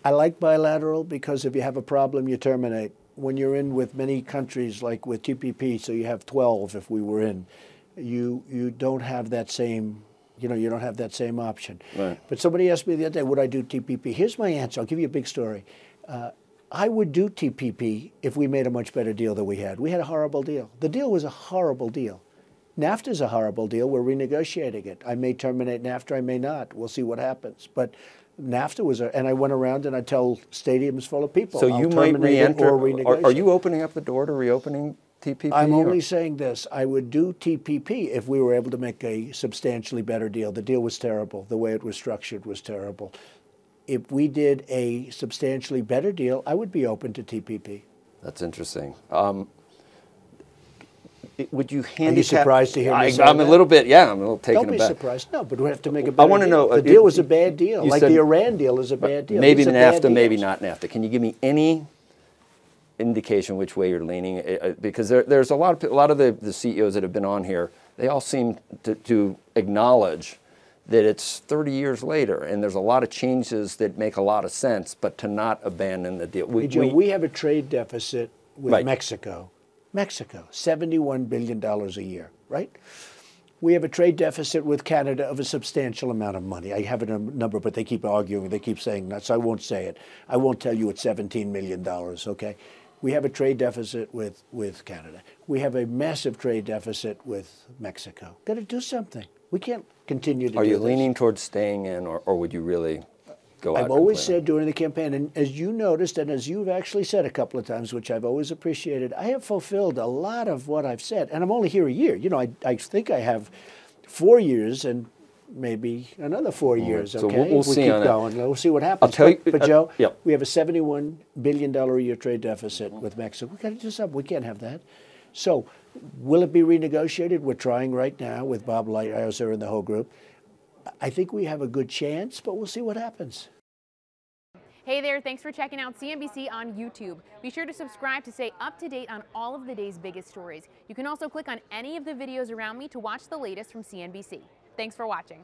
I like bilateral because if you have a problem, you terminate. When you're in with many countries, like with TPP, so you have 12 if we were in, you don't have that same, you don't have that same option. Right. But somebody asked me the other day, would I do TPP? Here's my answer. I'll give you a big story. I would do TPP if we made a much better deal than we had. We had a horrible deal. The deal was a horrible deal. NAFTA's a horrible deal. We're renegotiating it. I may terminate NAFTA, I may not. We'll see what happens. But NAFTA was, and I went around and I tell stadiums full of people, so you might re-enter, or renegotiate. are you opening up the door to reopening TPP? I'm only saying this. I would do TPP if we were able to make a substantially better deal. The deal was terrible. The way it was structured was terrible. If we did a substantially better deal, I would be open to TPP. That's interesting. Would you handicap? Are you surprised to hear me say I'm that? a little bit, yeah, I'm a little taken aback. Don't be surprised. No, but we have to make a better I want to know. The deal was a bad deal. Like said, the Iran deal is a bad deal. Maybe These are NAFTA, bad maybe deals. not NAFTA. Can you give me any indication which way you're leaning? Because there's a lot of the CEOs that have been on here, they all seem to acknowledge that it's 30 years later and there's a lot of changes that make a lot of sense, but to not abandon the deal. We have a trade deficit with Right. Mexico. Mexico, $71 billion a year, right? We have a trade deficit with Canada of a substantial amount of money. I have a number, but they keep arguing. They keep saying that, so I won't say it. I won't tell you it's $17 million, okay? We have a trade deficit with Canada. We have a massive trade deficit with Mexico. Got to do something. We can't continue to do this. Are you leaning towards staying in, or would you really go out? I've always said during the campaign, and as you noticed, and as you've actually said a couple of times, which I've always appreciated, I have fulfilled a lot of what I've said, and I'm only here a year. I think I have 4 years and maybe another 4 years. So Okay, we'll see keep on going. We'll see what happens. I'll tell you, but Joe, yep. we have a $71 billion a year trade deficit with Mexico. We got to do something. We can't have that. So, will it be renegotiated? We're trying right now with Bob Lighthizer and the whole group. I think we have a good chance, but we'll see what happens. Hey there, thanks for checking out CNBC on YouTube. Be sure to subscribe to stay up to date on all of the day's biggest stories. You can also click on any of the videos around me to watch the latest from CNBC. Thanks for watching.